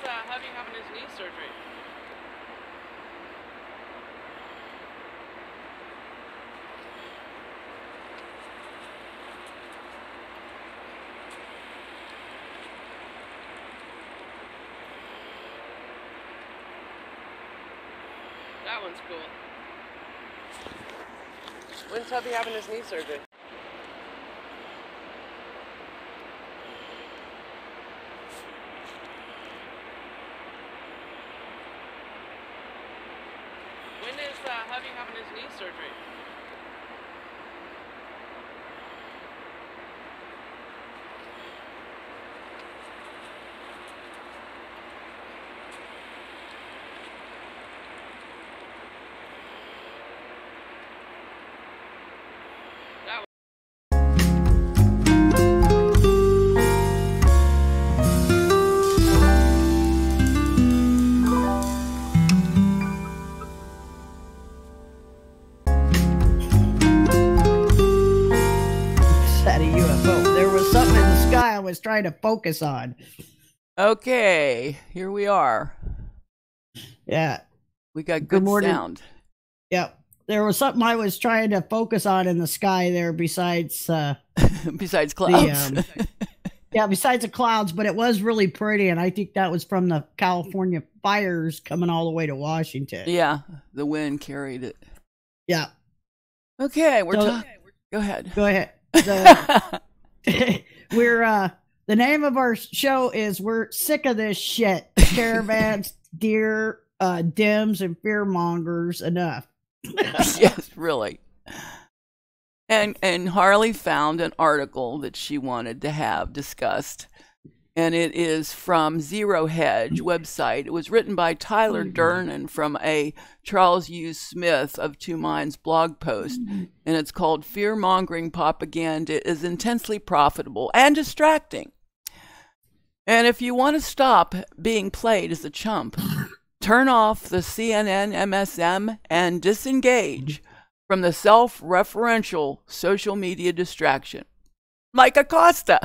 having his knee surgery? That one's cool. When's hubby having his knee surgery? When is hubby having his knee surgery? I was trying to focus on. Okay, here we are. Yeah. We got good sound. Yep. There was something I was trying to focus on in the sky there besides besides clouds. Yeah, besides the clouds, but it was really pretty, and I think that was from the California fires coming all the way to Washington. Yeah, the wind carried it. Yeah. Okay, we're talking. Go ahead. Go ahead. We're the name of our show is We're Sick of This Shit. Caravans, Deer, Dems, and Fearmongers. Enough. Yes, really. And Harley found an article that she wanted to have discussed, and it is from Zero Hedge website. It was written by Tyler Durnan from a Charles U. Smith of Two Minds blog post, and it's called Fear-Mongering Propaganda is Intensely Profitable and Distracting. And if you want to stop being played as a chump, turn off the CNN MSM and disengage from the self-referential social media distraction. Mike Acosta.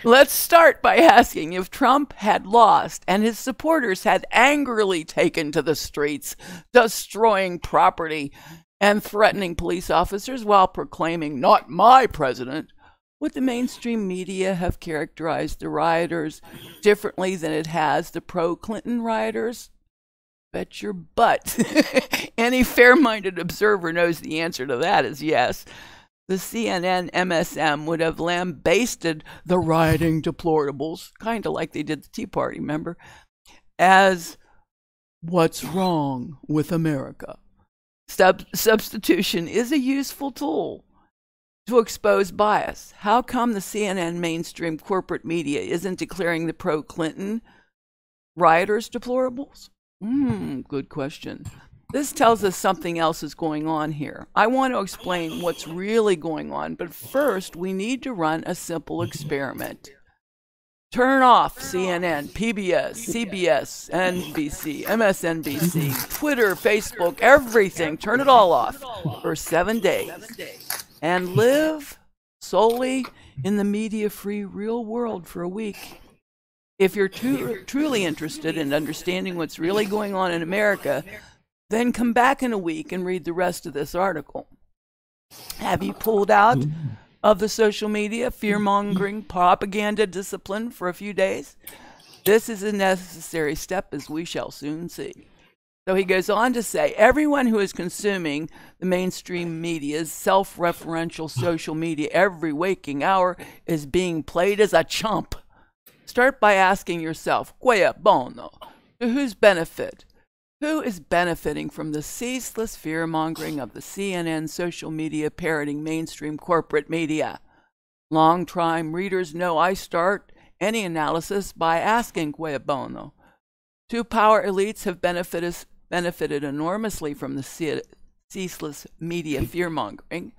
Let's start by asking if Trump had lost and his supporters had angrily taken to the streets, destroying property and threatening police officers while proclaiming, "Not my president," would the mainstream media have characterized the rioters differently than it has the pro-Clinton rioters? Bet your butt. Any fair-minded observer knows the answer to that is yes. The CNN MSM would have lambasted the rioting deplorables, kind of like they did the Tea Party, remember, as what's wrong with America. Substitution is a useful tool to expose bias. How come the CNN mainstream corporate media isn't declaring the pro-Clinton rioters deplorables? Good question. This tells us something else is going on here. I want to explain what's really going on, but first we need to run a simple experiment. Turn off CNN, PBS, CBS, NBC, MSNBC, Twitter, Facebook, everything. Turn it all off for 7 days and live solely in the media-free real world for a week. If you're truly interested in understanding what's really going on in America, then come back in a week and read the rest of this article. Have you pulled out of the social media fear-mongering propaganda discipline for a few days? This is a necessary step, as we shall soon see. So he goes on to say, everyone who is consuming the mainstream media's self-referential social media every waking hour is being played as a chump. Start by asking yourself, quia bono, to whose benefit? Who is benefiting from the ceaseless fear-mongering of the CNN social media parroting mainstream corporate media? Long-time readers know I start any analysis by asking quia bono. Two power elites have benefited enormously from the ceaseless media fear-mongering.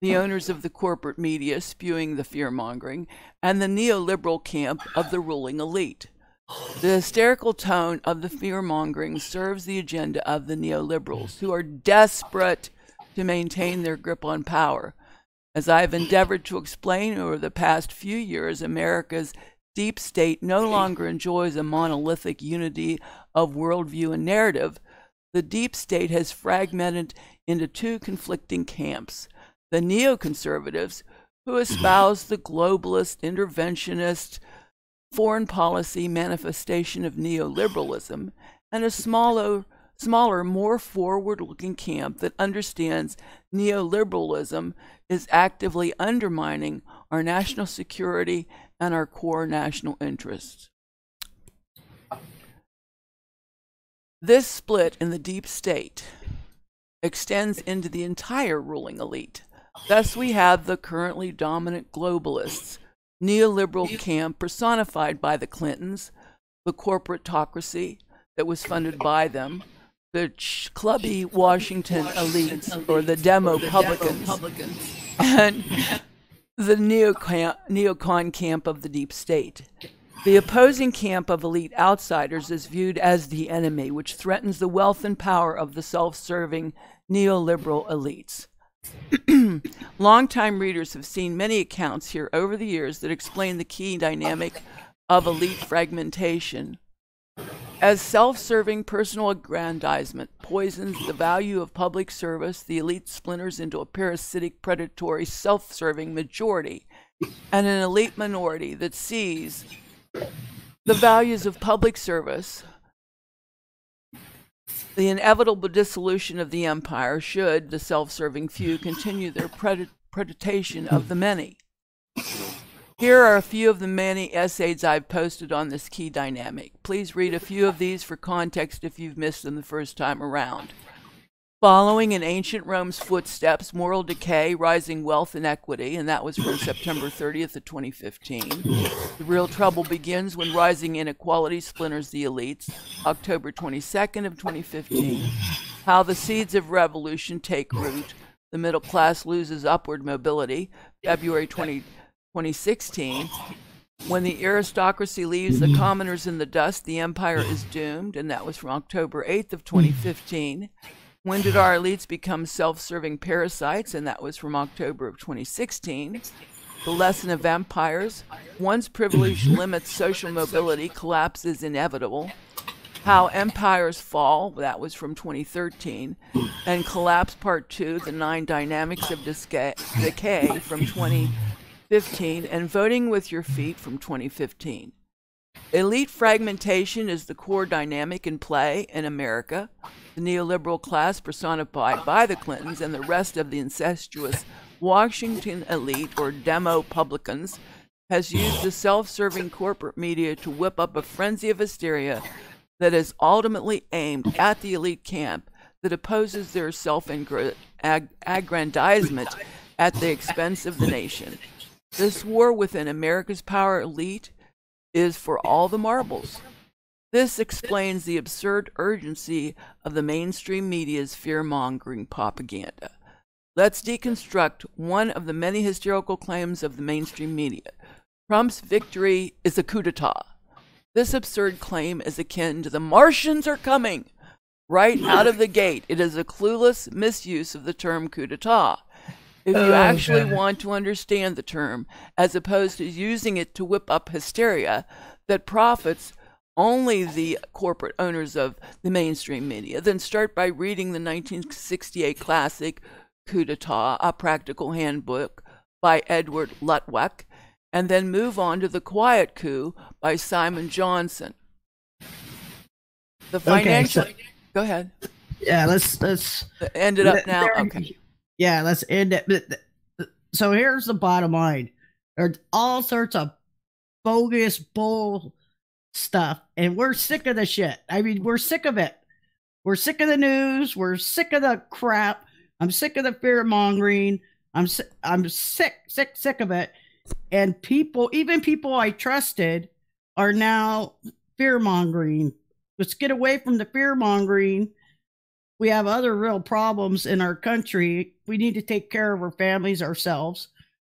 The owners of the corporate media spewing the fear-mongering, and the neoliberal camp of the ruling elite. The hysterical tone of the fear-mongering serves the agenda of the neoliberals, who are desperate to maintain their grip on power. As I have endeavored to explain over the past few years, America's deep state no longer enjoys a monolithic unity of worldview and narrative. The deep state has fragmented into two conflicting camps: the neoconservatives, who espouse the globalist, interventionist, foreign policy manifestation of neoliberalism, and a smaller, more forward-looking camp that understands neoliberalism is actively undermining our national security and our core national interests. This split in the deep state extends into the entire ruling elite. Thus, we have the currently dominant globalists, neoliberal camp personified by the Clintons, the corporatocracy that was funded by them, the clubby Washington elites, or the Demo-publicans, and the neocon camp of the deep state. The opposing camp of elite outsiders is viewed as the enemy, which threatens the wealth and power of the self-serving neoliberal elites. Longtime readers have seen many accounts here over the years that explain the key dynamic of elite fragmentation. As self-serving personal aggrandizement poisons the value of public service, the elite splinters into a parasitic, predatory, self-serving majority and an elite minority that sees the values of public service, the inevitable dissolution of the empire should the self-serving few continue their predation of the many. Here are a few of the many essays I've posted on this key dynamic. Please read a few of these for context if you've missed them the first time around. Following in ancient Rome's footsteps, moral decay, rising wealth inequity, and that was from September 30th of 2015. The real trouble begins when rising inequality splinters the elites, October 22nd of 2015. How the seeds of revolution take root, the middle class loses upward mobility, February 2016. When the aristocracy leaves the commoners in the dust, the empire is doomed, and that was from October 8th of 2015. When did our elites become self-serving parasites? And that was from October of 2016. The lesson of empires. Once privilege limits social mobility, collapse is inevitable. How empires fall. That was from 2013. And Collapse Part 2, the 9 dynamics of decay from 2015. And Voting with Your Feet from 2015. Elite fragmentation is the core dynamic in play in America. The neoliberal class personified by the Clintons and the rest of the incestuous Washington elite, or Demo-publicans, has used the self-serving corporate media to whip up a frenzy of hysteria that is ultimately aimed at the elite camp that opposes their self-aggrandizement at the expense of the nation. This war within America's power elite is for all the marbles. This explains the absurd urgency of the mainstream media's fear-mongering propaganda. Let's deconstruct one of the many hysterical claims of the mainstream media. Trump's victory is a coup d'etat. This absurd claim is akin to "the Martians are coming." Right out of the gate, it is a clueless misuse of the term coup d'etat. If you actually want to understand the term, as opposed to using it to whip up hysteria that profits only the corporate owners of the mainstream media, then start by reading the 1968 classic Coup d'etat, A Practical Handbook by Edward Lutwak, and then move on to The Quiet Coup by Simon Johnson. The financial... Go ahead. Yeah, let's end it up now. Okay. Yeah, let's end it. So here's the bottom line. There's all sorts of bogus bull stuff, and we're sick of the shit. I mean, we're sick of it. We're sick of the news. We're sick of the crap. I'm sick of the fear mongering. I'm sick of it. And people, even people I trusted, are now fear mongering. Let's get away from the fear mongering. We have other real problems in our country. We need to take care of our families ourselves.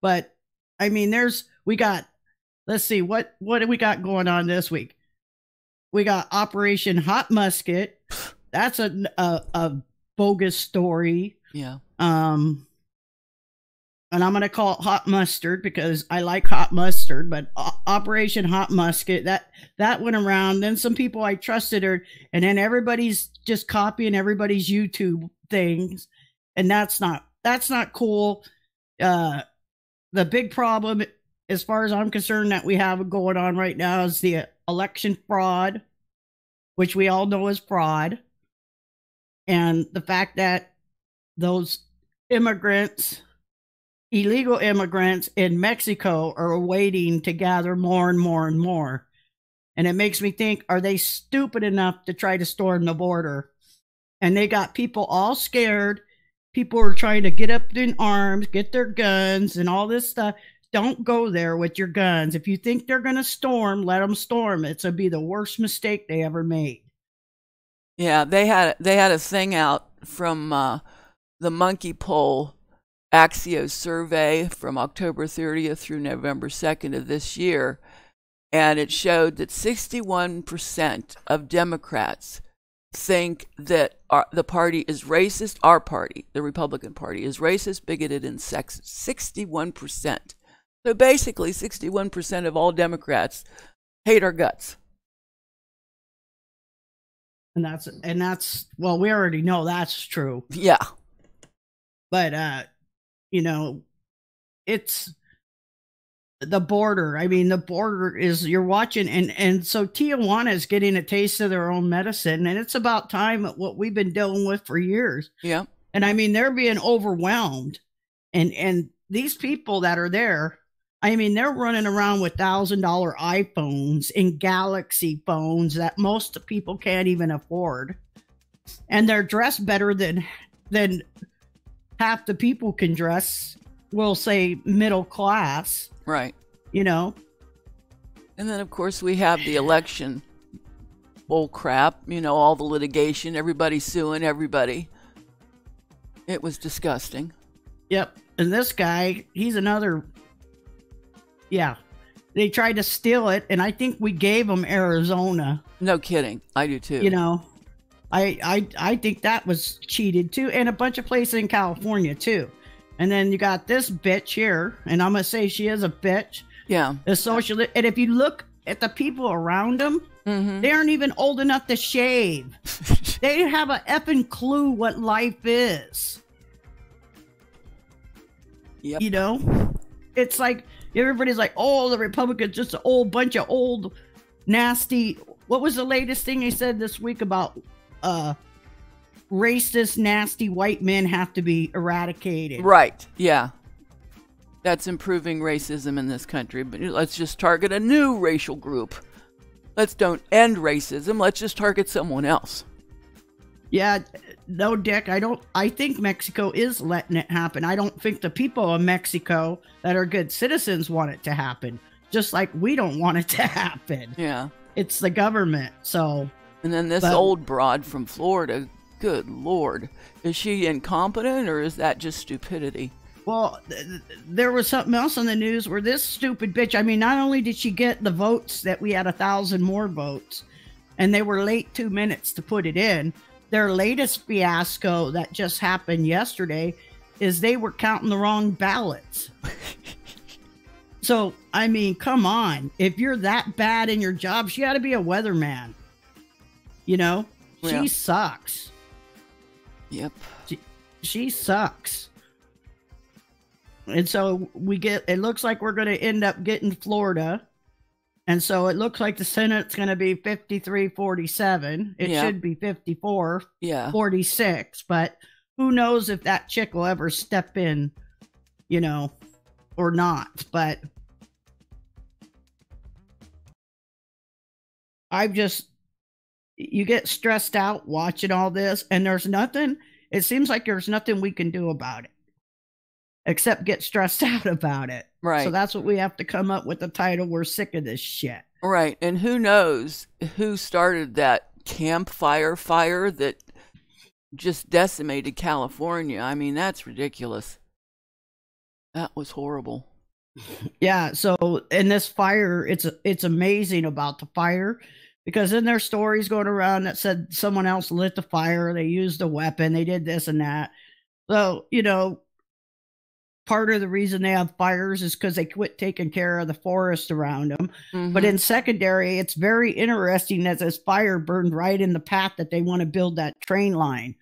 But I mean, let's see, what do we got going on this week? We got Operation Hot Musket. That's a bogus story. Yeah. and I'm going to call it hot mustard because I like hot mustard, but Operation Hot Musket, that went around. Then some people I trusted her, and then everybody's just copying everybody's YouTube things, and that's not cool. The big problem, as far as I'm concerned, that we have going on right now is the election fraud, which we all know is fraud, and the fact that those immigrants, illegal immigrants in Mexico, are waiting to gather more and more and more. And it makes me think, are they stupid enough to try to storm the border? And they got people all scared. People are trying to get up in arms, get their guns and all this stuff. Don't go there with your guns. If you think they're going to storm, let them storm. It's going to be the worst mistake they ever made. Yeah, they had a thing out from the monkey poll Axios survey from October 30th through November 2nd of this year, and it showed that 61% of Democrats think that the party is racist. Our party, the Republican Party, is racist, bigoted, and sexist. 61%. So basically, 61% of all Democrats hate our guts. And that's well, we already know that's true. Yeah. But you know, it's the border. I mean, the border is, you're watching, and so Tijuana is getting a taste of their own medicine, and it's about time, what we've been dealing with for years. Yeah. And I mean, they're being overwhelmed, and these people that are there, I mean, they're running around with $1,000 iPhones and Galaxy phones that most people can't even afford, and they're dressed better than half the people can dress. We'll say middle class, right? You know. And then, of course, we have the election bull crap. You know, all the litigation, everybody suing everybody. It was disgusting. Yep. And this guy, he's another. Yeah, they tried to steal it, and I think we gave him Arizona. No kidding. I do too. You know, I think that was cheated too, and a bunch of places in California too. And then you got this bitch here, and I'm gonna say she is a bitch. Yeah. The socialist. And if you look at the people around them, they aren't even old enough to shave. They have a effing clue what life is. Yep. You know, it's like everybody's like, "Oh, the Republicans, just a whole bunch of old, nasty." What was the latest thing they said this week about racist, nasty white men have to be eradicated? Right. Yeah. That's improving racism in this country. But let's just target a new racial group. Let's don't end racism. Let's just target someone else. Yeah. No, Dick, I think Mexico is letting it happen. I don't think the people of Mexico that are good citizens want it to happen. Just like we don't want it to happen. Yeah. It's the government, so. And then this old broad from Florida, good Lord. Is she incompetent, or is that just stupidity? Well, there was something else on the news where this stupid bitch, I mean, not only did she get the votes that we had 1,000 more votes, and they were late 2 minutes to put it in, their latest fiasco that just happened yesterday is they were counting the wrong ballots. So, I mean, come on. If you're that bad in your job, she ought to be a weatherman. You know? Yeah. She sucks. Yep. She sucks. And so it looks like we're going to end up getting Florida. And so it looks like the Senate's going to be 53-47. It should be 54-46. But who knows if that chick will ever step in, you know, or not. But you get stressed out watching all this, and it seems like there's nothing we can do about it except get stressed out about it. Right. So that's what we have to come up with the title. We're sick of this shit. Right. And who knows who started that campfire fire that just decimated California. I mean, that's ridiculous. That was horrible. Yeah. So in this fire, it's amazing about the fire, because then there's stories going around that said someone else lit the fire. They used a weapon. They did this and that. So, you know, part of the reason they have fires is because they quit taking care of the forest around them. Mm-hmm. But in secondary, it's very interesting that this fire burned right in the path that they want to build that train line.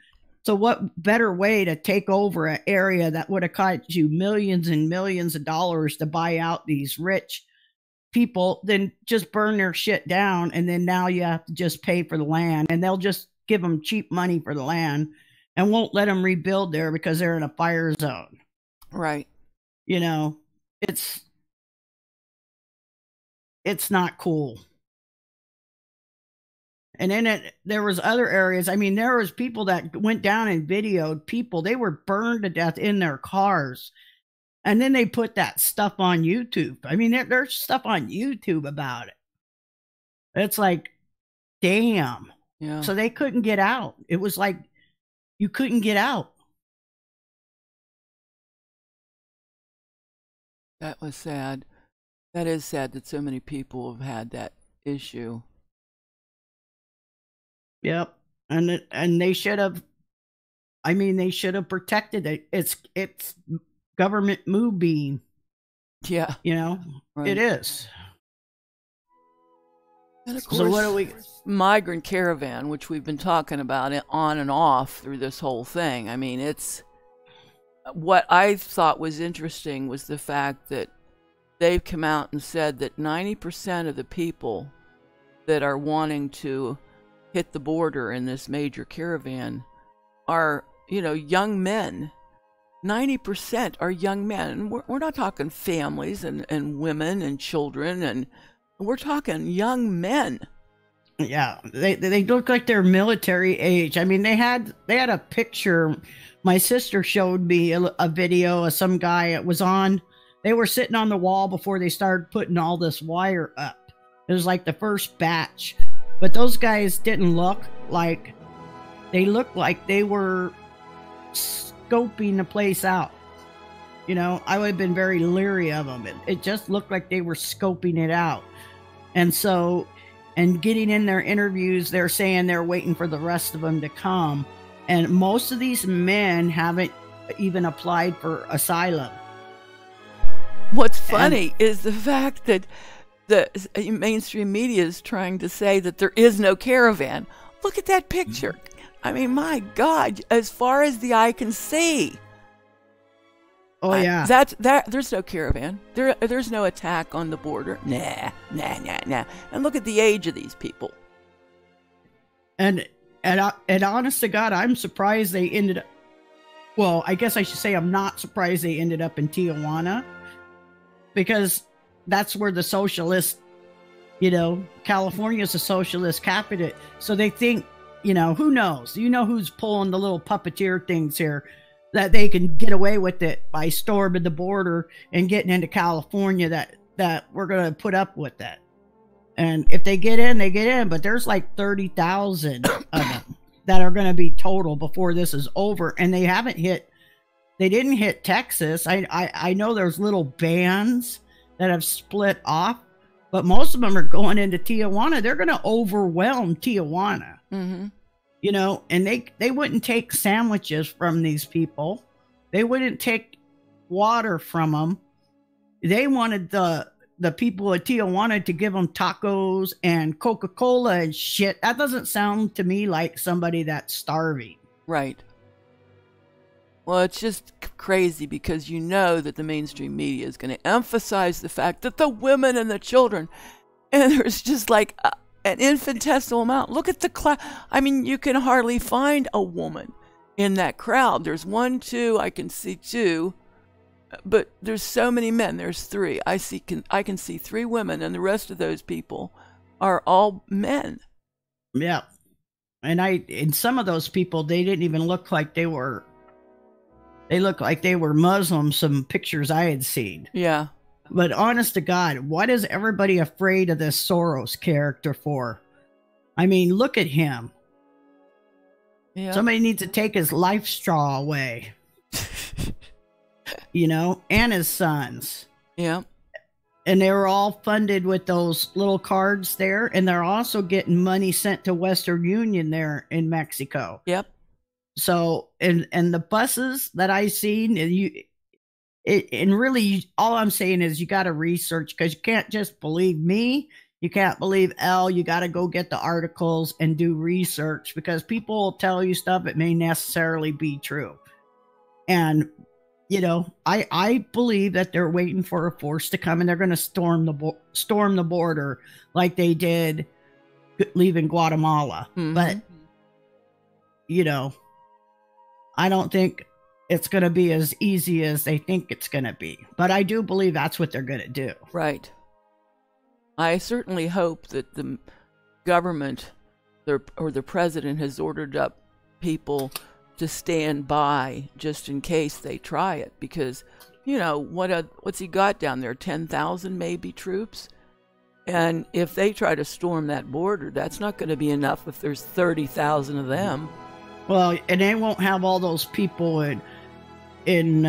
So what better way to take over an area that would have cost you millions and millions of dollars to buy out these rich people than just burn their shit down, and then now you have to just pay for the land, and they'll just give them cheap money for the land and won't let them rebuild there because they're in a fire zone. Right. You know, it's not cool. And then there was other areas. I mean, there was people that went down and videoed people. They were burned to death in their cars. And then they put that stuff on YouTube. I mean, there's stuff on YouTube about it. It's like, damn. Yeah. So they couldn't get out. It was like you couldn't get out. That was sad. That is sad that so many people have had that issue. Yep. And they should have, I mean, they should have protected it. It's government moonbeam. Yeah. You know, right. It is. And of course, so what do we? Migrant caravan, which we've been talking about it on and off through this whole thing. I mean, it's what I thought was interesting was the fact that they've come out and said that 90% of the people that are wanting to hit the border in this major caravan are, young men. 90% are young men. And we're not talking families and women and children, and we're talking young men. Yeah, they look like they're military age. I mean, they had a picture. My sister showed me a video of some guy. It was on. They were sitting on the wall before they started putting all this wire up. It was like the first batch, but those guys didn't look like. They looked like they were scoping the place out. I would have been very leery of them. It just looked like they were scoping it out. And so, and getting in their interviews, they're saying they're waiting for the rest of them to come. And most of these men haven't even applied for asylum. What's funny is the fact that the mainstream media is trying to say that there is no caravan. Look at that picture. I mean, my God, as far as the eye can see. Oh, yeah. There's no caravan. There's no attack on the border. Nah. And look at the age of these people. And honest to God, I'm surprised they ended up. Well, I guess I should say I'm not surprised they ended up in Tijuana, because that's where the socialist, California's a socialist capital. So they think, who knows? Who's pulling the little puppeteer things here, that they can get away with it by storming the border and getting into California, that we're going to put up with that. And if they get in, they get in. But there's like 30,000 of them that are going to be total before this is over. And they didn't hit Texas. I know there's little bands that have split off, but most of them are going into Tijuana. They're going to overwhelm Tijuana. Mm-hmm. And they wouldn't take sandwiches from these people. They wouldn't take water from them. They wanted the people at Tijuana to give them tacos and Coca-Cola and shit. That doesn't sound to me like somebody that's starving. Right. Well, it's just crazy because that the mainstream media is going to emphasize the fact that the women and the children, and there's just like an infinitesimal amount. Look at the class. I mean, you can hardly find a woman in that crowd. There's 1, 2, I can see 2, but there's so many men. There's 3. I can see 3 women, and the rest of those people are all men. Yeah. And some of those people, they didn't even look like they were. They looked like they were Muslim, some pictures I had seen. Yeah. But honest to God, what is everybody afraid of this Soros character for? I mean, look at him. Yeah. Somebody needs to take his life straw away. And his sons. Yeah. And they were all funded with those little cards there. And they're also getting money sent to Western Union there in Mexico. Yep. So, and the buses that I seen, And really, all I'm saying is you got to research, because you can't just believe me. You can't believe Elle. You got to go get the articles and do research, because people will tell you stuff that may necessarily be true. And, you know, I believe that they're waiting for a force to come, and they're going to storm the border like they did leaving Guatemala. Mhm. But, you know, I don't think it's going to be as easy as they think it's going to be. But I do believe that's what they're going to do. Right. I certainly hope that the government or the president has ordered up people to stand by just in case they try it, because, you know, what's he got down there? 10,000 maybe troops? And if they try to storm that border, that's not going to be enough if there's 30,000 of them. Well, and they won't have all those people in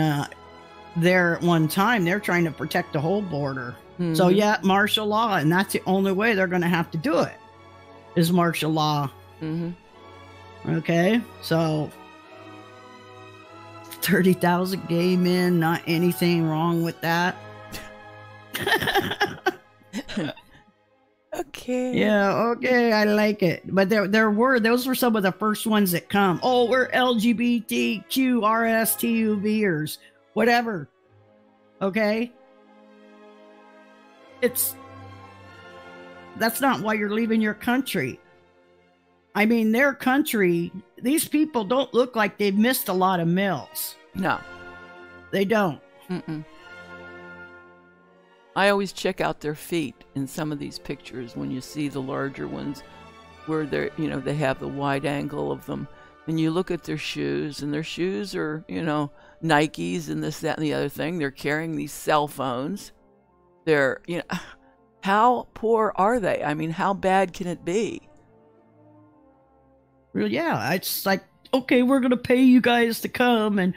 there at one time. They're trying to protect the whole border. Mhm. So yeah, martial law, and that's the only way they're going to have to do it, is martial law. Mhm. Okay, so 30,000 gay men, not anything wrong with that. Okay. Yeah, okay, I like it. But those were some of the first ones that come. Oh, we're LGBTQ RSTUVers, whatever. Okay? That's not why you're leaving your country. I mean, their country, these people don't look like they've missed a lot of meals. No. They don't. Mm-mm. I always check out their feet in some of these pictures when you see the larger ones where they're, you know, they have the wide angle of them. And you look at their shoes, and their shoes are, you know, Nikes and this, that, and the other thing. They're carrying these cell phones. They're, you know, how poor are they? I mean, how bad can it be? Well, yeah, it's like, okay, we're going to pay you guys to come and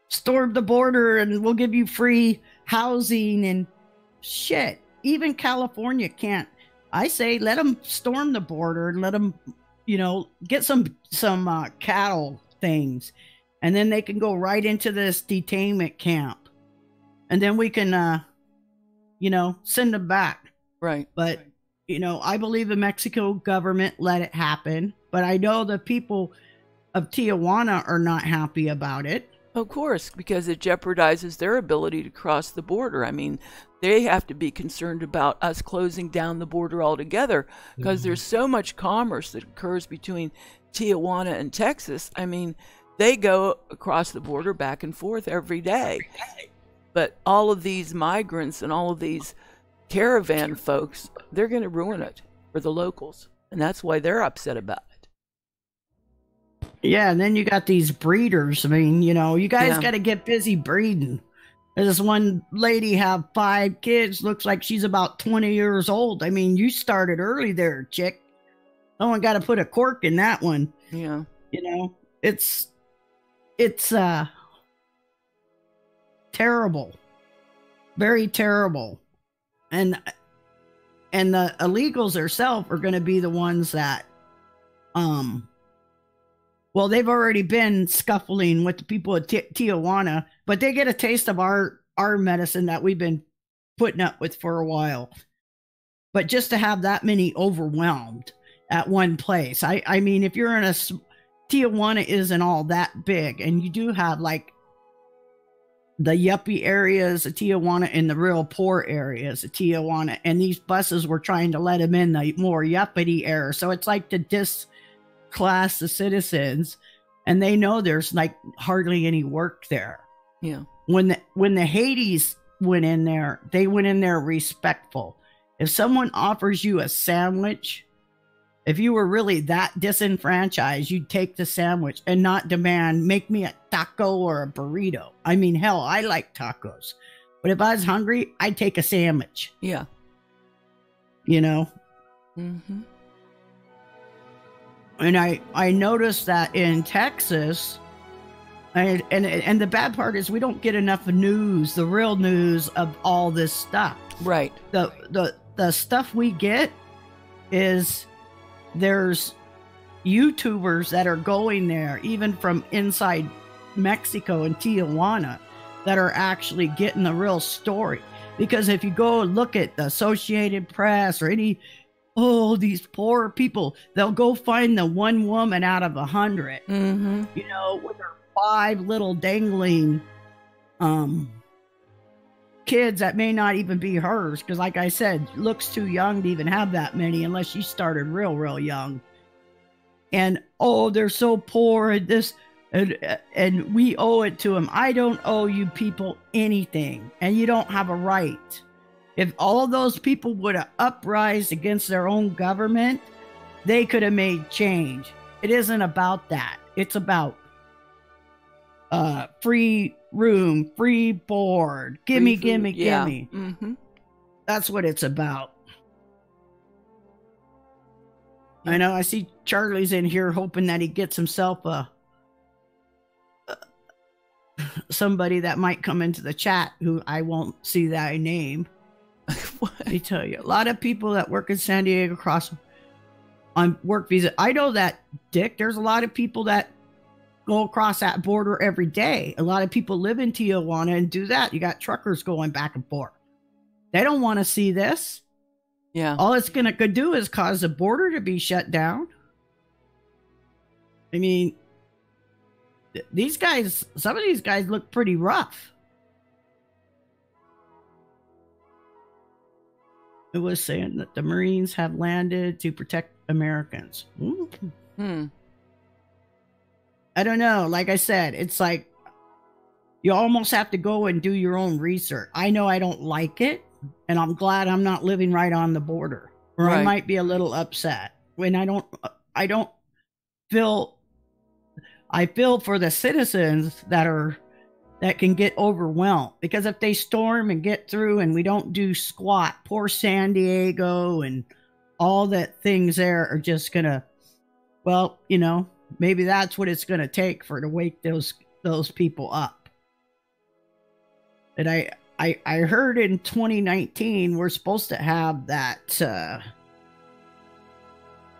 storm the border, and we'll give you free housing and shit. Even California can't. I say let them storm the border and let them, you know, get some cattle things, and then they can go right into this detainment camp, and then we can, you know, send them back. Right. But, you know, I believe the Mexico government let it happen, but I know the people of Tijuana are not happy about it. Of course, because it jeopardizes their ability to cross the border. I mean, they have to be concerned about us closing down the border altogether, because there's so much commerce that occurs between Tijuana and Texas. I mean, they go across the border back and forth every day. But all of these migrants and all of these caravan folks, they're going to ruin it for the locals. And that's why they're upset about it. Yeah, and then you got these breeders. I mean, you know, you guys got to get busy breeding. There's one lady have 5 kids. Looks like she's about 20 years old. I mean, you started early there, chick. Someone got to put a cork in that one. Yeah. You know, it's terrible. Very terrible. And the illegals themselves are going to be the ones that, well, they've already been scuffling with the people at Tijuana, but they get a taste of our medicine that we've been putting up with for a while. But just to have that many overwhelmed at one place, I mean, if you're in Tijuana isn't all that big, and you do have like the yuppie areas of Tijuana and the real poor areas of Tijuana, and these buses were trying to let them in the more yuppity area. So it's like to disclass the citizens, and they know there's like hardly any work there. Yeah. When the Hades went in there, they went in there respectful. If someone offers you a sandwich, if you were really that disenfranchised, you'd take the sandwich and not demand, make me a taco or a burrito. I mean, hell, I like tacos. But if I was hungry, I'd take a sandwich. Yeah. You know? Mm-hmm. And I noticed that in Texas, and the bad part is we don't get enough news, the real news of all this stuff. Right. The stuff we get is there's YouTubers that are going there, even from inside Mexico and Tijuana, that are actually getting the real story. Because if you go and look at the Associated Press or any, these poor people, they'll go find the one woman out of 100, you know, with her 5 little dangling kids that may not even be hers. Because like I said, looks too young to even have that many unless she started real young. And, they're so poor and this, and we owe it to them. I don't owe you people anything, and you don't have a right. If all of those people would have uprised against their own government, they could have made change. It isn't about that. It's about free room, free board, gimme. Mm-hmm. That's what it's about. I know. I see Charlie's in here hoping that he gets himself somebody that might come into the chat who I won't see thy name. Let me tell you, a lot of people that work in San Diego cross on work visa. I know that, Dick. There's a lot of people that go across that border every day. A lot of people live in Tijuana and do that. You got truckers going back and forth. They don't want to see this. Yeah. All it's going to do is cause the border to be shut down. I mean, these guys, some of these guys look pretty rough. It was saying that the Marines have landed to protect Americans. I don't know. Like I said, it's like you almost have to go and do your own research. I know I don't like it, and I'm glad I'm not living right on the border, or I might be a little upset when I don't feel. I feel for the citizens that can get overwhelmed, because if they storm and get through and we don't do squat, poor San Diego and all that things there are just gonna, well, you know, maybe that's what it's gonna take to wake those people up. And I heard in 2019 we're supposed to have that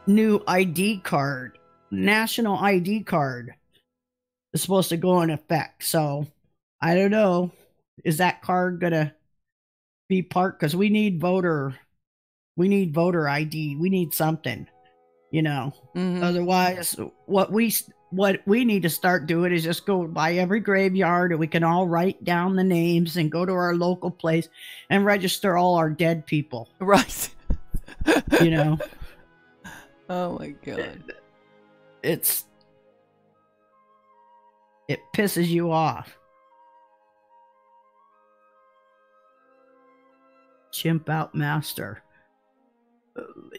new ID card, national ID card, is supposed to go in effect. So I don't know, is that card gonna be part? Because we need voter ID. We need something, you know. Otherwise, what we need to start doing is just go by every graveyard, and we can all write down the names and go to our local place and register all our dead people. Right. You know. Oh my God. It pisses you off. Chimp out master.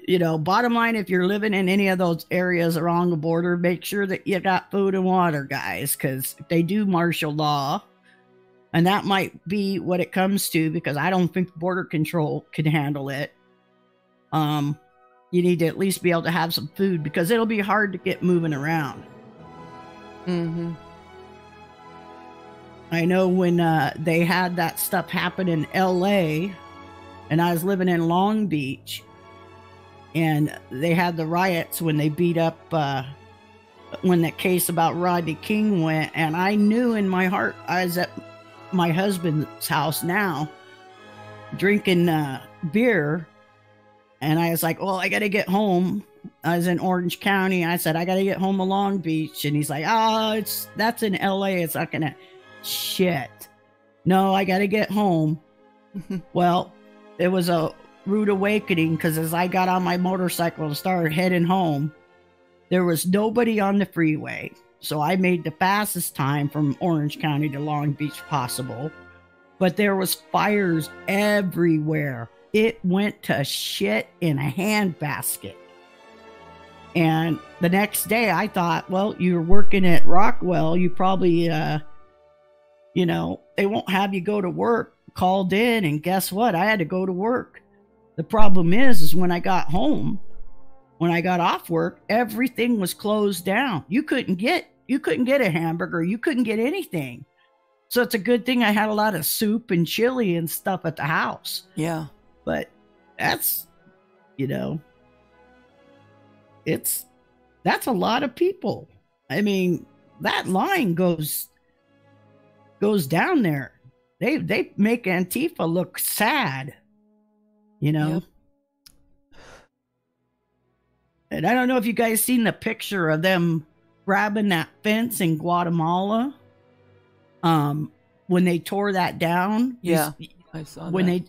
You know, bottom line, if you're living in any of those areas along the border, make sure that you got food and water, guys, because if they do martial law, and that might be what it comes to, because I don't think border control can handle it. You need to at least be able to have some food, because it'll be hard to get moving around. I know when they had that stuff happen in LA, and I was living in Long Beach, and they had the riots when they beat up, when the case about Rodney King went, and I knew in my heart, I was at my husband's house now, drinking beer, and I was like, well, I got to get home. I was in Orange County. I said, I got to get home to Long Beach. And he's like, that's in LA. It's not going to, shit. No, I got to get home. Well, it was a rude awakening, because as I got on my motorcycle and started heading home, there was nobody on the freeway. So I made the fastest time from Orange County to Long Beach possible. But there was fires everywhere. It went to shit in a handbasket. And the next day I thought, well, you're working at Rockwell. You probably, you know, they won't have you go to work. Called in, and guess what? I had to go to work. The problem is when I got home, when I got off work, everything was closed down. You couldn't get a hamburger. You couldn't get anything. So it's a good thing I had a lot of soup and chili and stuff at the house. Yeah. But that's, you know, that's a lot of people. I mean, that line goes down there. they make Antifa look sad, you know. Yep. And I don't know if you guys seen the picture of them grabbing that fence in Guatemala. When they tore that down. Yeah, I saw when that.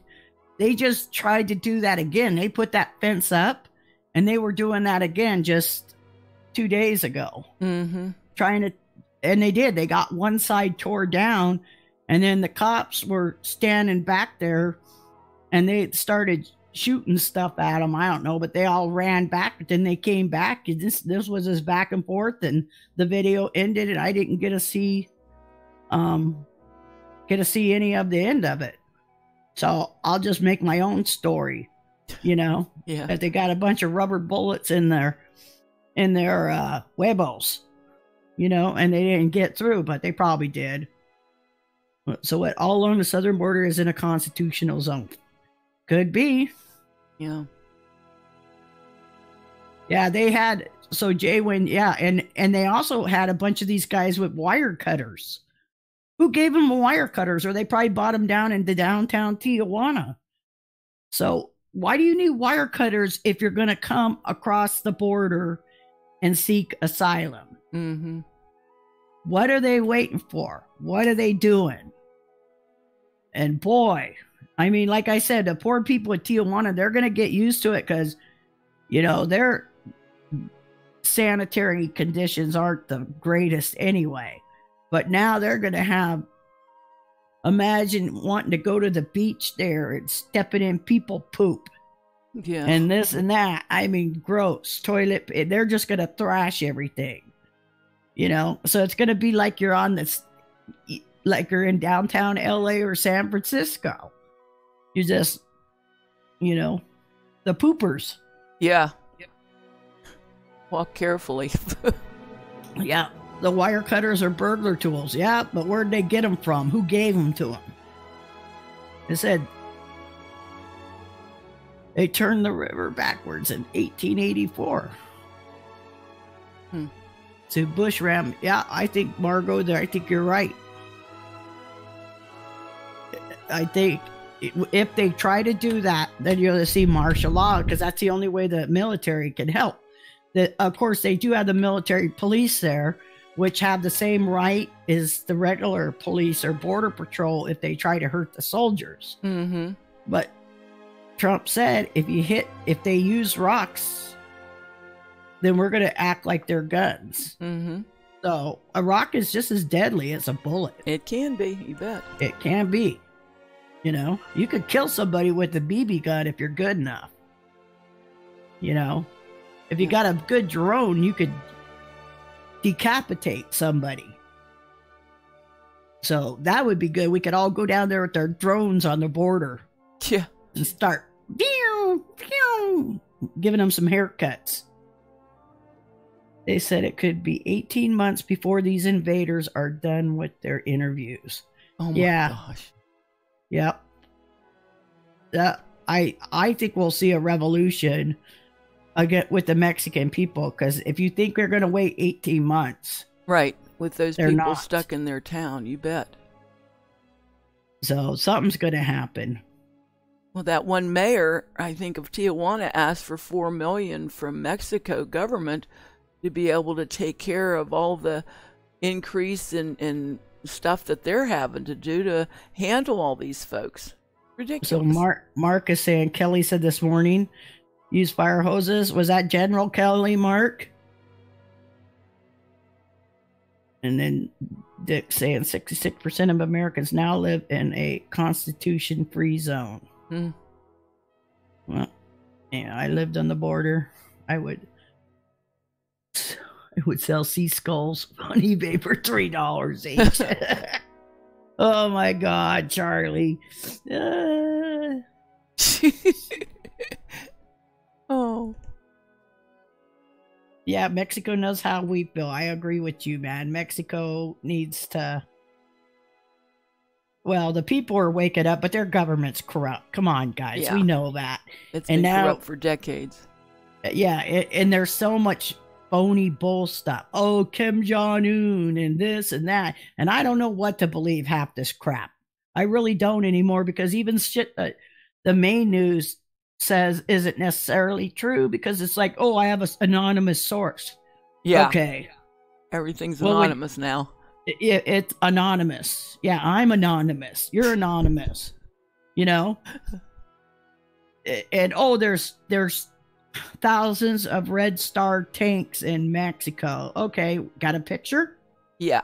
they just tried to do that again. They put that fence up, and they were doing that again just 2 days ago. Mm-hmm. And they did. They got one side tore down, and then the cops were standing back there, and they started shooting stuff at them. I don't know, but they all ran back. But then they came back. And this was just back and forth, and the video ended, and I didn't get to see any of the end of it. So I'll just make my own story, you know. Yeah. That they got a bunch of rubber bullets in their huevos, you know, and they didn't get through, but they probably did. So what? All along the southern border is in a constitutional zone. Could be. Yeah. Yeah, they had, so Jay went, yeah, and they also had a bunch of these guys with wire cutters. Who gave them wire cutters? Or they probably bought them down into downtown Tijuana. So why do you need wire cutters if you're going to come across the border and seek asylum? Mm-hmm. What are they waiting for? What are they doing? And boy, I mean, like I said, the poor people at Tijuana, they're going to get used to it because, you know, their sanitary conditions aren't the greatest anyway. But now they're going to have, imagine wanting to go to the beach there and stepping in people poop. Yeah. And this and that. I mean, gross. Toilet. They're just going to thrash everything. You know? So it's going to be like you're on this, like you're in downtown LA or San Francisco. You just, you know, the poopers. Yeah. Walk carefully. Yeah. The wire cutters are burglar tools. Yeah, but where'd they get them from? Who gave them to them? It said they turned the river backwards in 1884. To bush ram. Yeah, I think, Margot, I think you're right. I think if they try to do that, then you're going to see martial law, because that's the only way the military can help. Of course, they do have the military police there, which have the same right as the regular police or border patrol if they try to hurt the soldiers. Mm-hmm. But Trump said if they use rocks, then we're going to act like they're guns. Mm-hmm. So a rock is just as deadly as a bullet. It can be, you bet. It can be. You know, you could kill somebody with a BB gun if you're good enough. You know, if you got a good drone, you could decapitate somebody. So that would be good. We could all go down there with our drones on the border. Yeah. And start giving them some haircuts. They said it could be 18 months before these invaders are done with their interviews. Oh my gosh. Yep. I think we'll see a revolution again with the Mexican people, because if you think they're going to wait 18 months. Right. With those They're people not. stuck in their town, you bet. So something's going to happen. Well, that one mayor, I think, of Tijuana asked for $4 million from Mexico government to be able to take care of all the increase in stuff that they're having to do to handle all these folks. Ridiculous. So Mark is saying, Kelly said this morning, use fire hoses. Was that General Kelly, Mark? And then Dick saying 66% of Americans now live in a constitution-free zone. Well, yeah, I lived on the border. I would sell sea skulls on eBay for $3 each. Oh my God, Charlie. Oh. Yeah, Mexico knows how we feel. I agree with you, man. Mexico needs to... Well, the people are waking up, but their government's corrupt. Come on, guys. Yeah. We know that. It's been corrupt for decades. Yeah, and there's so much phony bull stuff. Oh, Kim Jong-un and this and that. And I don't know what to believe half this crap. I really don't anymore, because even shit that the main news says isn't necessarily true, because it's like, oh, I have an anonymous source. Yeah. Okay. Everything's Well, anonymous now. It's anonymous. Yeah, I'm anonymous. You're anonymous. You know? And oh, there's thousands of Red Star tanks in Mexico. Okay, got a picture? Yeah.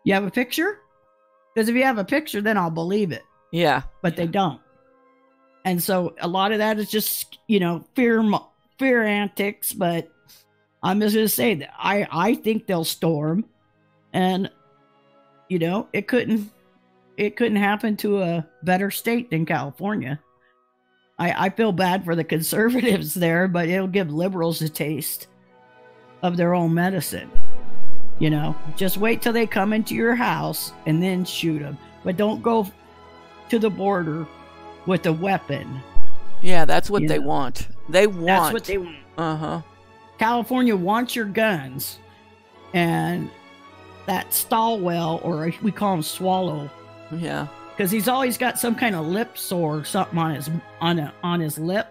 You have a picture? Because if you have a picture, then I'll believe it. Yeah. But they don't. And so a lot of that is just, you know, fear antics. But I'm just going to say that I think they'll storm. And, you know, it couldn't happen to a better state than California. I feel bad for the conservatives there, but it'll give liberals a taste of their own medicine. You know, just wait till they come into your house and then shoot them. But don't go to the border with a weapon. Yeah, that's what they want. They want. That's what they want. Uh-huh. California wants your guns. And that Stallwell, or we call him Swallow. Yeah. Because he's always got some kind of lip sore or something on his lip.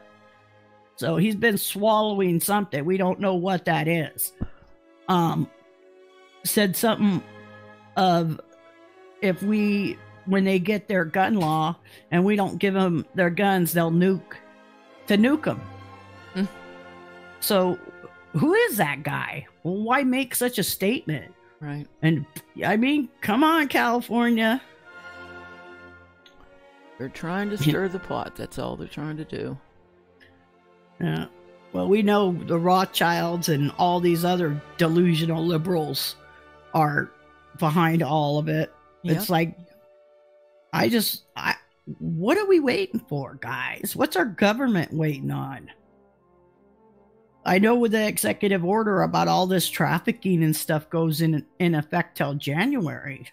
So he's been swallowing something. We don't know what that is. Said something of when they get their gun law and we don't give them their guns, they'll nuke them. Mm. So who is that guy? Well, why make such a statement? Right. And I mean, come on, California. They're trying to stir the pot. That's all they're trying to do. Yeah. Well, we know the Rothschilds and all these other delusional liberals are behind all of it. Yep. It's like, what are we waiting for, guys? What's our government waiting on? I know with the executive order about all this trafficking and stuff goes in effect till January.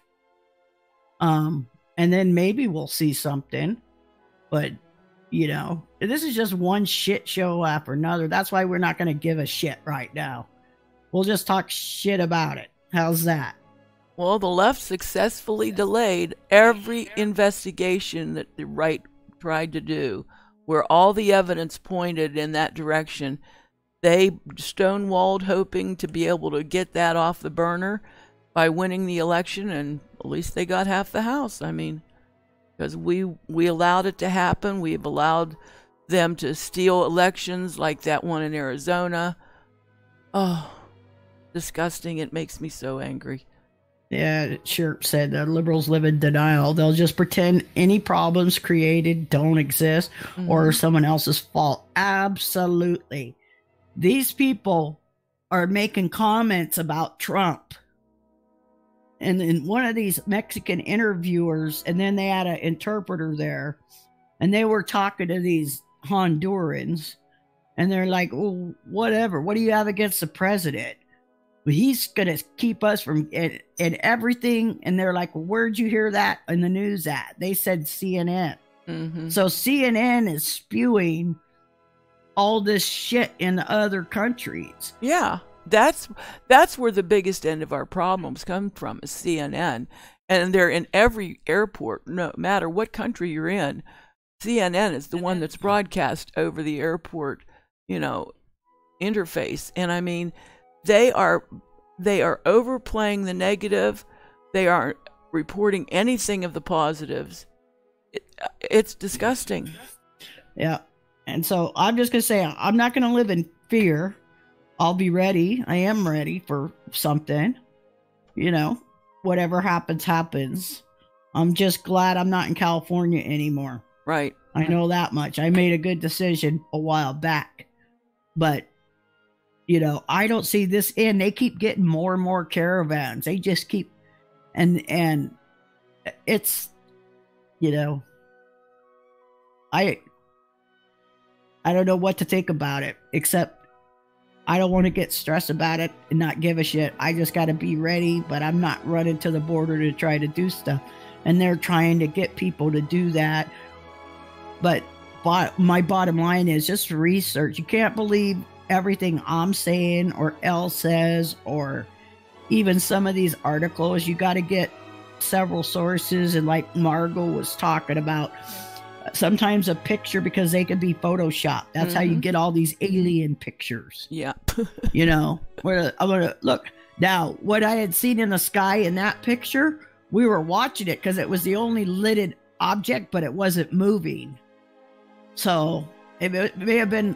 And then maybe we'll see something. But, you know, this is just one shit show after another. That's why we're not going to give a shit right now. We'll just talk shit about it. How's that? Well, the left successfully delayed every investigation that the right tried to do, where all the evidence pointed in that direction. They stonewalled, hoping to be able to get that off the burner by winning the election, and at least they got half the House. I mean, because we allowed it to happen. We've allowed them to steal elections like that one in Arizona. Oh, disgusting. It makes me so angry. Yeah, Sherp said liberals live in denial. They'll just pretend any problems created don't exist or someone else's fault. Absolutely. These people are making comments about Trump. And then one of these Mexican interviewers, and then they had an interpreter there, and they were talking to these Hondurans, and they're like, well, whatever. What do you have against the president? He's going to keep us from and everything. And they're like, well, where'd you hear that in the news at? They said CNN. Mm-hmm. So CNN is spewing all this shit in other countries. Yeah, that's where the biggest end of our problems come from, is CNN. And they're in every airport, no matter what country you're in. CNN is the one that's broadcast over the airport, you know, interface. And I mean, they are overplaying the negative. They aren't reporting anything of the positives. It's disgusting. Yeah. And so I'm just going to say, I'm not going to live in fear. I'll be ready. I am ready for something. You know, whatever happens, happens. I'm just glad I'm not in California anymore. Right. I know that much. I made a good decision a while back. But, you know, I don't see this end. They keep getting more and more caravans. They just keep, and it's, you know, I don't know what to think about it, except I don't want to get stressed about it and not give a shit. I just got to be ready, but I'm not running to the border to try to do stuff. And they're trying to get people to do that. But my bottom line is just research. You can't believe everything I'm saying or Elle says, or even some of these articles. You got to get several sources, and like Margot was talking about, sometimes a picture, because they could be photoshopped. That's how you get all these alien pictures. Yeah. You know, I'm gonna look now. What I had seen in the sky in that picture, we were watching it because it was the only lidded object, but it wasn't moving. So it may have been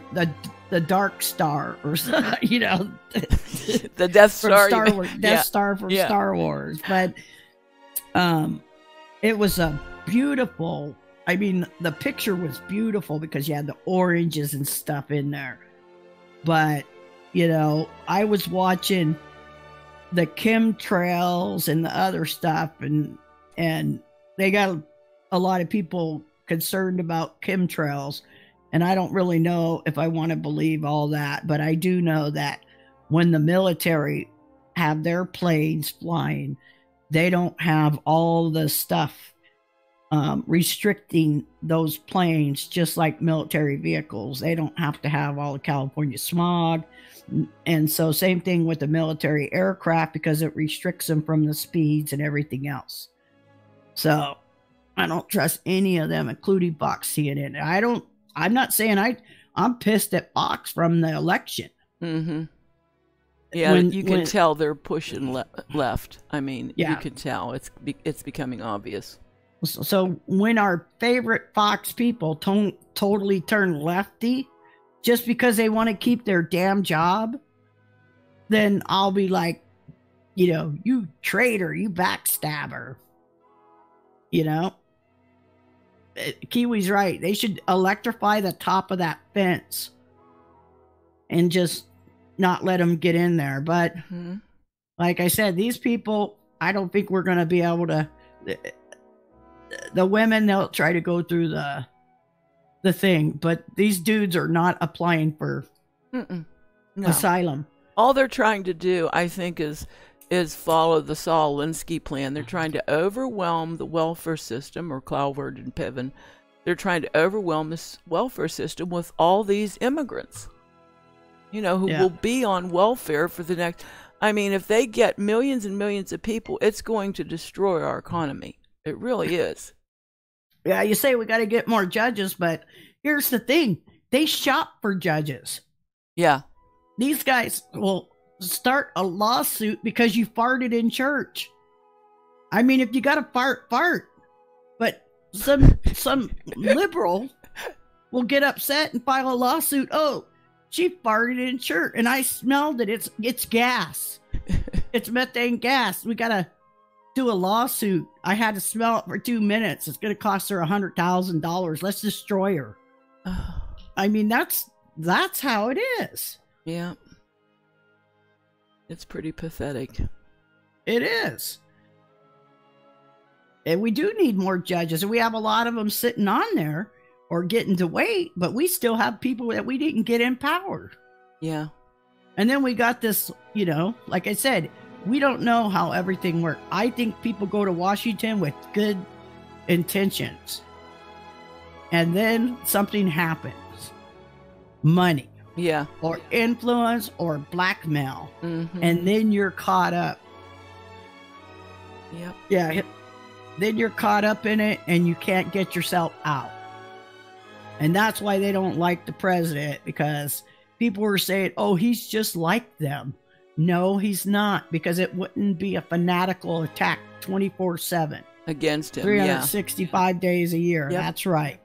the Dark Star or something, you know, the Death Star, Star Wars, Death Star from Star Wars. But it was a beautiful. I mean, the picture was beautiful because you had the oranges and stuff in there. But you know, I was watching the chemtrails and the other stuff, and they got a lot of people concerned about chemtrails, and I don't really know if I want to believe all that, but I do know that when the military have their planes flying, they don't have all the stuff restricting those planes, just like military vehicles. They don't have to have all the California smog. And so same thing with the military aircraft, because it restricts them from the speeds and everything else. So I don't trust any of them, including Fox CNN. I'm not saying I'm pissed at Fox from the election. Mm-hmm. Yeah, you can tell they're pushing left. I mean, you can tell it's becoming obvious. So when our favorite Fox people totally turn lefty, just because they want to keep their damn job, then I'll be like, you know, you traitor, you backstabber. You know? Kiwi's right. They should electrify the top of that fence and just not let them get in there. But like I said, these people, I don't think we're going to be able to. The women, they'll try to go through the thing, but these dudes are not applying for asylum. All they're trying to do, I think, is follow the Saul Alinsky plan. They're trying to overwhelm the welfare system, or Cloward and Piven. They're trying to overwhelm this welfare system with all these immigrants, you know, who will be on welfare for the next. I mean, if they get millions and millions of people, it's going to destroy our economy. It really is. Yeah, you say we got to get more judges, but here's the thing. They shop for judges. Yeah. These guys will start a lawsuit because you farted in church. I mean, if you got to fart. But some liberal will get upset and file a lawsuit. Oh, she farted in church and I smelled it. It's gas. It's methane gas. We got to do a lawsuit. I had to smell it for 2 minutes. It's going to cost her $100,000. Let's destroy her. I mean, that's how it is. Yeah. It's pretty pathetic. It is. And we do need more judges. And we have a lot of them sitting on there or getting to wait, but we still have people that we didn't get in power. Yeah. And then we got this, you know, like I said, we don't know how everything works. I think people go to Washington with good intentions. And then something happens. Money. Yeah. Or influence or blackmail. Mm-hmm. And then you're caught up. Yep. Yeah. Then you're caught up in it and you can't get yourself out. And that's why they don't like the president, because people were saying, oh, he's just like them. No, he's not, because it wouldn't be a fanatical attack 24/7. Against him, 365 days a year. Yep. That's right.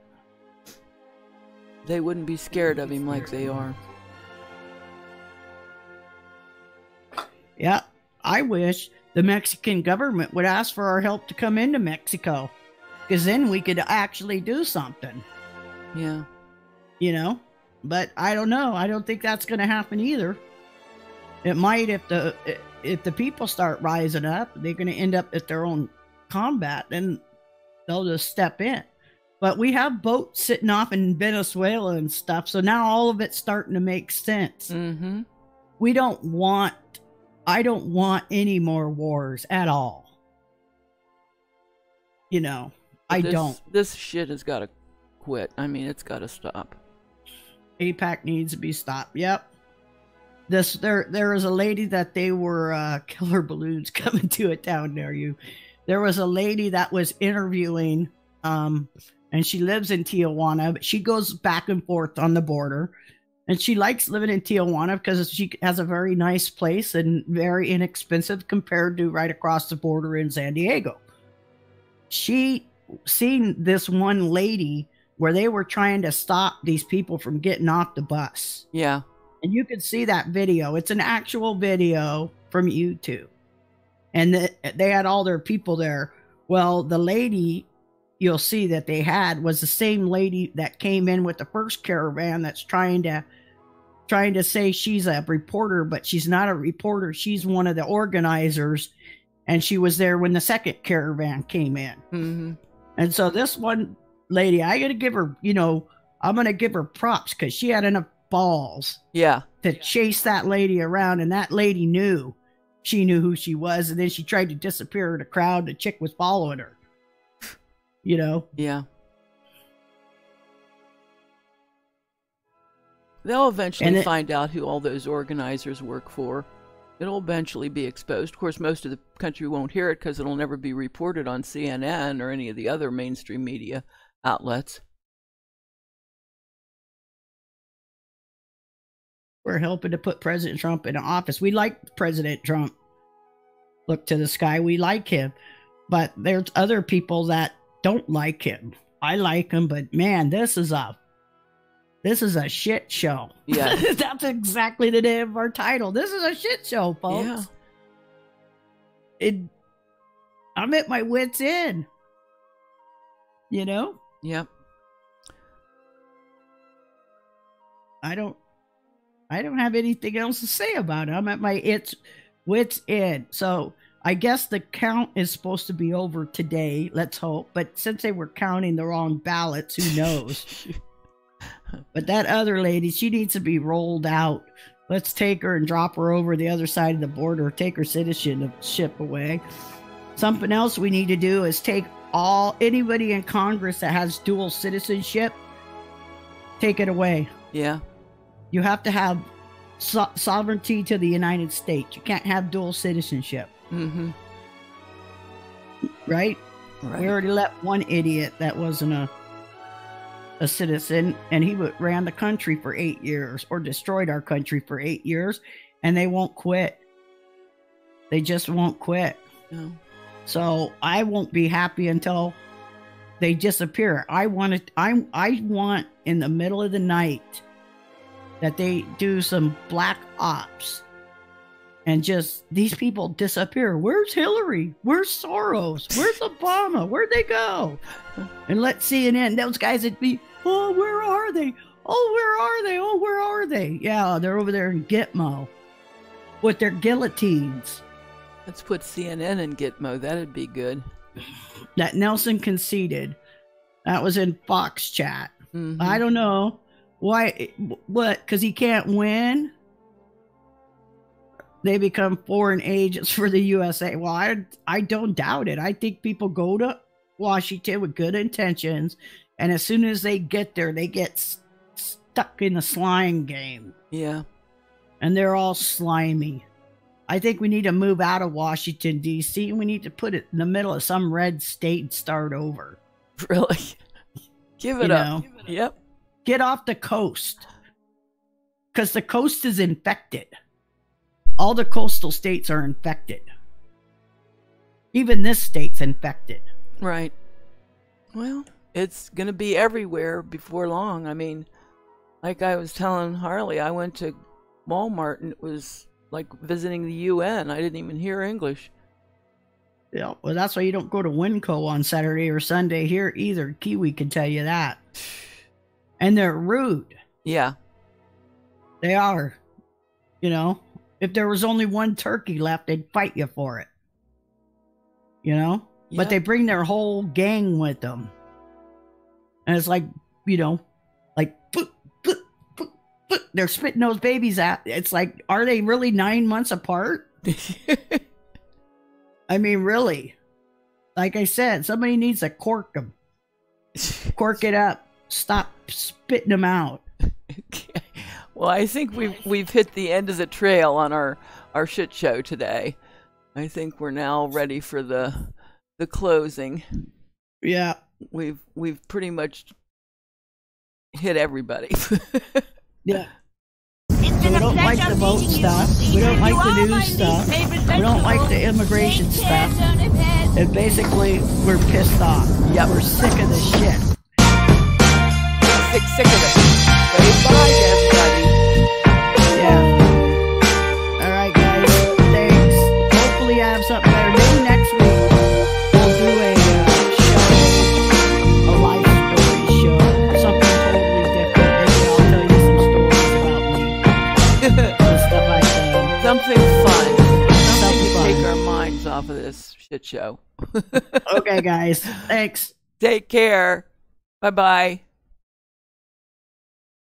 They wouldn't be scared of him like they are. Yeah, I wish the Mexican government would ask for our help to come into Mexico, because then we could actually do something. Yeah. You know? But I don't know. I don't think that's going to happen either. It might if the people start rising up. They're going to end up at their own combat, and they'll just step in. But we have boats sitting off in Venezuela and stuff, so now all of it's starting to make sense. Mm-hmm. I don't want any more wars at all. You know, don't. This shit has got to quit. I mean, it's got to stop. APAC needs to be stopped. Yep. There is a lady that they were killer balloons coming to a town near you. there was a lady that was interviewing, and she lives in Tijuana, but she goes back and forth on the border. And she likes living in Tijuana because she has a very nice place and very inexpensive compared to right across the border in San Diego. She seen this one lady where they were trying to stop these people from getting off the bus. Yeah. And you can see that video. It's an actual video from YouTube. And they had all their people there. Well, the lady you'll see that they had was the same lady that came in with the first caravan that's trying to say she's a reporter, but she's not a reporter. She's one of the organizers, and she was there when the second caravan came in. Mm-hmm. And so this one lady, I got to give her, I'm going to give her props because she had enough balls to chase that lady around, and that lady knew. She knew who she was, and then she tried to disappear in the crowd. The chick was following her. Yeah. They'll eventually find out who all those organizers work for. It'll eventually be exposed. Of course, most of the country won't hear it because it'll never be reported on CNN or any of the other mainstream media outlets. We're helping to put President Trump in office. We like President Trump. Look to the sky. We like him. But there's other people that don't like him. I like him, but man, this is a shit show. Yeah. That's exactly the name of our title. This is a shit show, folks. Yeah. I'm at my wit's end. Yep. I don't have anything else to say about it. I'm at my wit's end. So I guess the count is supposed to be over today. Let's hope. But since they were counting the wrong ballots, who knows? But that other lady, she needs to be rolled out. Let's take her and drop her over the other side of the border. Take her citizenship away. Something else we need to do is take anybody in Congress that has dual citizenship, take it away. Yeah. You have to have sovereignty to the United States. You can't have dual citizenship. Mm-hmm. Right? We already let one idiot that wasn't a citizen, and he ran the country for 8 years, or destroyed our country for 8 years, and they won't quit. They just won't quit. No. So I won't be happy until they disappear. I want in the middle of the night that they do some black ops and just these people disappear. Where's Hillary? Where's Soros? Where's Obama? Where'd they go? And let CNN, those guys would be, oh, where are they? Oh, where are they? Oh, where are they? Yeah, they're over there in Gitmo with their guillotines. Let's put CNN in Gitmo. That'd be good. That Nelson conceded. That was in Fox chat. Mm-hmm. I don't know. Why? What? Because he can't win? They become foreign agents for the USA. Well, I don't doubt it. I think people go to Washington with good intentions, and as soon as they get there, they get stuck in the slime game. Yeah. And they're all slimy. I think we need to move out of Washington, D.C., and we need to put it in the middle of some red state and start over. Really? Give it up. Yep. Get off the coast. Because the coast is infected. All the coastal states are infected. Even this state's infected. Right. Well, it's going to be everywhere before long. I mean, like I was telling Harley, I went to Walmart and it was like visiting the UN. I didn't even hear English. Yeah, well, that's why you don't go to Winco on Saturday or Sunday here either. Kiwi can tell you that. And they're rude. Yeah. They are. You know, if there was only one turkey left, they'd fight you for it. You know? Yep. But they bring their whole gang with them. And it's like, you know, like, they're spitting those babies out. It's like, are they really 9 months apart? I mean, really. Like I said, somebody needs to cork them. Cork it up. Stop spitting them out. Okay. Well, I think we've hit the end of the trail on our shit show today. I think we're now ready for the the closing. Yeah. We've pretty much hit everybody. Yeah. So we don't like the vote stuff. We don't like the news stuff. We don't like the immigration stuff. And basically, we're pissed off. Yep. We're sick of this shit. Sick of it. Say bye to everybody. Yeah. All right, guys. Thanks. Hopefully, I have something better. Maybe next week we'll do a show, a life story show, something totally different. Maybe I'll tell you some stories about me. The stuff I've done. Something fun. Something to fun. take our minds off of this shit show. Okay, guys. Thanks. Take care. Bye-bye.